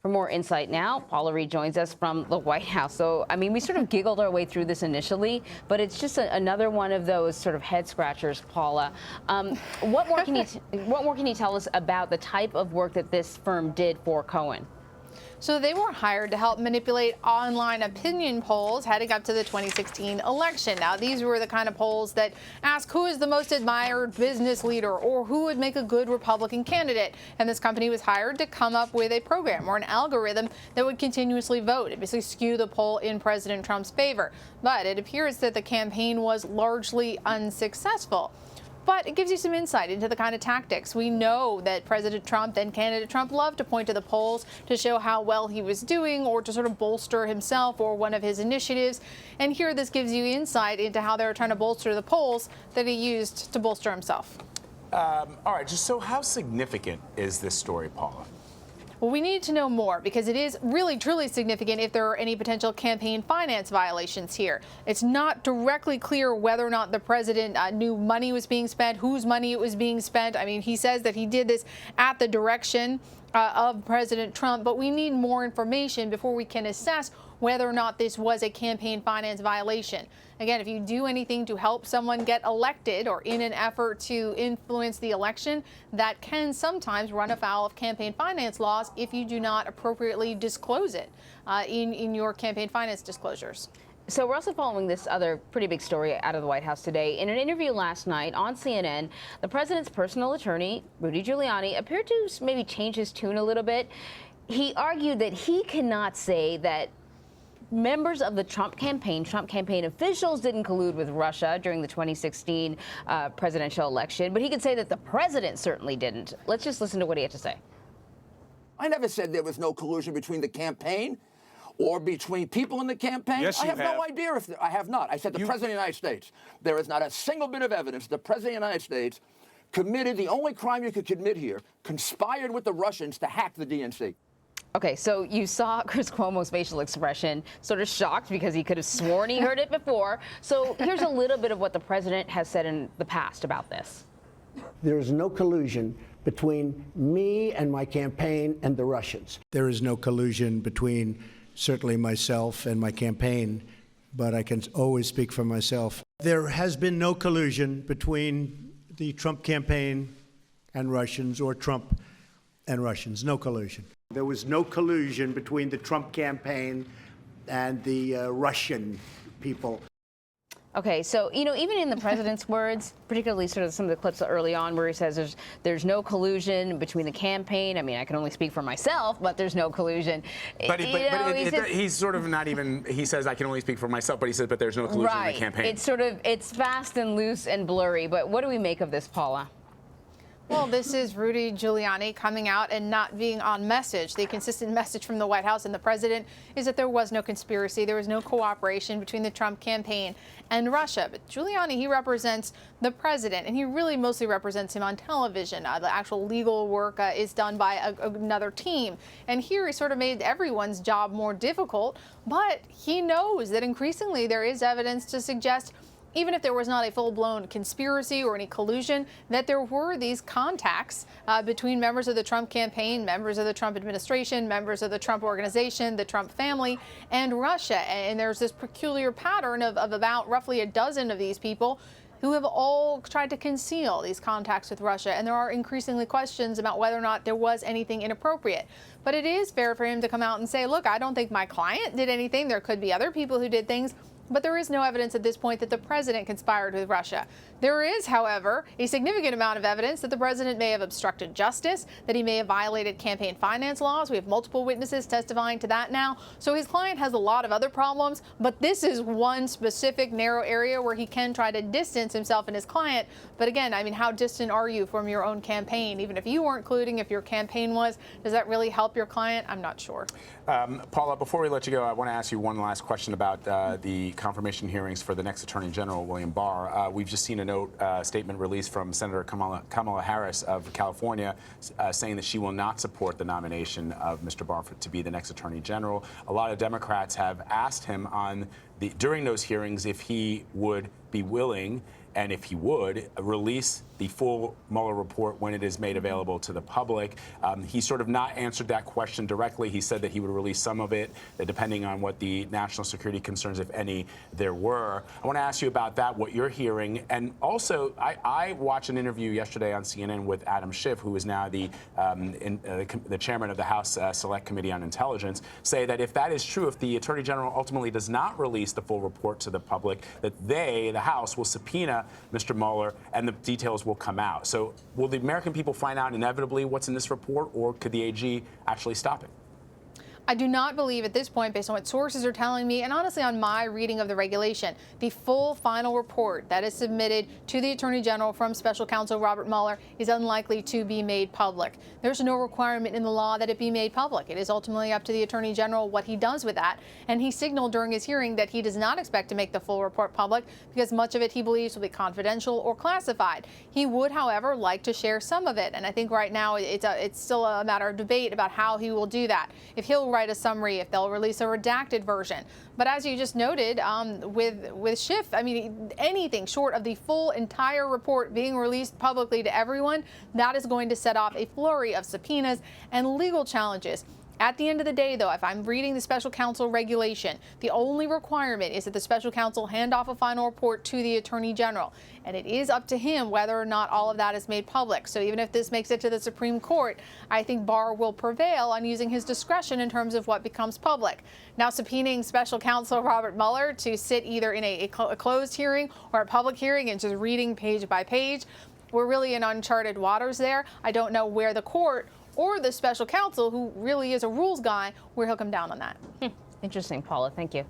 For more insight now, Paula Reid joins us from the White House. So, I mean, we sort of giggled our way through this initially, but it's just another one of those sort of head scratchers, Paula. What more can you tell us about the type of work that this firm did for Cohen? So they were hired to help manipulate online opinion polls heading up to the 2016 election. Now, these were the kind of polls that ask who is the most admired business leader or who would make a good Republican candidate. And this company was hired to come up with a program or an algorithm that would continuously vote and basically skew the poll in President Trump's favor. But it appears that the campaign was largely unsuccessful. But it gives you some insight into the kind of tactics. We know that President Trump and candidate Trump love to point to the polls to show how well he was doing or to sort of bolster himself or one of his initiatives. And here this gives you insight into how they're trying to bolster the polls that he used to bolster himself. All right, just so how significant is this story, Paula? Well, we need to know more because it is really, truly significant if there are any potential campaign finance violations here. It's not directly clear whether or not the president knew money was being spent, whose money it was being spent. I mean, he says that he did this at the direction of President Trump, but we need more information before we can assess whether or not this was a campaign finance violation. Again, if you do anything to help someone get elected or in an effort to influence the election, that can sometimes run afoul of campaign finance laws if you do not appropriately disclose it in your campaign finance disclosures. So we're also following this other pretty big story out of the White House today. In an interview last night on CNN, the president's personal attorney, Rudy Giuliani, appeared to maybe change his tune a little bit. He argued that he cannot say that members of the Trump campaign officials didn't collude with Russia during the 2016 presidential election, but he could say that the president certainly didn't. Let's just listen to what he had to say. I never said there was no collusion between the campaign or between people in the campaign. Yes, I have no idea if I have not. I said the President of the United States. There is not a single bit of evidence the President of the United States committed the only crime you could commit here, conspired with the Russians to hack the DNC. Okay, so you saw Chris Cuomo's facial expression, sort of shocked because he could have sworn he heard it before. So here's a little bit of what the president has said in the past about this. There is no collusion between me and my campaign and the Russians. There is no collusion between certainly myself and my campaign, but I can always speak for myself. There has been no collusion between the Trump campaign and Russians or Trump and Russians. No collusion. There was no collusion between the Trump campaign and the Russian people. Okay, so, you know, even in the president's words, particularly sort of some of the clips early on where he says there's no collusion between the campaign. I mean, I can only speak for myself, but there's no collusion. He's sort of not even, he says I can only speak for myself, but he says, but there's no collusion in the campaign. It's sort of, it's fast and loose and blurry, but what do we make of this, Paula? Well, this is Rudy Giuliani coming out and not being on message. The consistent message from the White House and the president is that there was no conspiracy, there was no cooperation between the Trump campaign and Russia. But Giuliani, he represents the president, and he really mostly represents him on television. The actual legal work is done by another team. And here he sort of made everyone's job more difficult, but he knows that increasingly there is evidence to suggest even if there was not a full-blown conspiracy or any collusion, that there were these contacts between members of the Trump campaign, members of the Trump administration, members of the Trump organization, the Trump family, and Russia. And there's this peculiar pattern of about roughly a dozen of these people who have all tried to conceal these contacts with Russia. And there are increasingly questions about whether or not there was anything inappropriate. But it is fair for him to come out and say, look, I don't think my client did anything. There could be other people who did things. But there is no evidence at this point that the president conspired with Russia. There is, however, a significant amount of evidence that the president may have obstructed justice, that he may have violated campaign finance laws. We have multiple witnesses testifying to that now. So his client has a lot of other problems, but this is one specific narrow area where he can try to distance himself and his client. But again, I mean, how distant are you from your own campaign? Even if you weren't colluding, if your campaign was, does that really help your client? I'm not sure. Paula, before we let you go, I want to ask you one last question about the confirmation hearings for the next Attorney General, William Barr. We've just seen a statement released from Senator Kamala Harris of California saying that she will not support the nomination of Mr. Barr to be the next Attorney General. A lot of Democrats have asked him during those hearings if he would be willing and if he would, release the full Mueller report when it is made available to the public. He sort of not answered that question directly. He said that he would release some of it, depending on what the national security concerns, if any, there were. I want to ask you about that, what you're hearing. And also, I watched an interview yesterday on CNN with Adam Schiff, who is now the chairman of the House Select Committee on Intelligence, say that if that is true, if the Attorney General ultimately does not release the full report to the public, that they, the House, will subpoena Mr. Mueller and the details will come out. So will the American people find out inevitably what's in this report, or could the AG actually stop it? I do not believe at this point, based on what sources are telling me, and honestly on my reading of the regulation, the full final report that is submitted to the Attorney General from Special Counsel Robert Mueller is unlikely to be made public. There's no requirement in the law that it be made public. It is ultimately up to the Attorney General what he does with that. And he signaled during his hearing that he does not expect to make the full report public because much of it he believes will be confidential or classified. He would, however, like to share some of it. And I think right now it's still a matter of debate about how he will do that. If he'll write a summary, if they'll release a redacted version. But as you just noted, with Schiff, I mean, anything short of the full entire report being released publicly to everyone, that is going to set off a flurry of subpoenas and legal challenges. At the end of the day, though, if I'm reading the special counsel regulation, the only requirement is that the special counsel hand off a final report to the Attorney General. And it is up to him whether or not all of that is made public. So even if this makes it to the Supreme Court, I think Barr will prevail on using his discretion in terms of what becomes public. Now, subpoenaing special counsel Robert Mueller to sit either in a closed hearing or a public hearing and just reading page by page, we're really in uncharted waters there. I don't know where the court or the special counsel, who really is a rules guy, where he'll come down on that. Interesting, Paula. Thank you.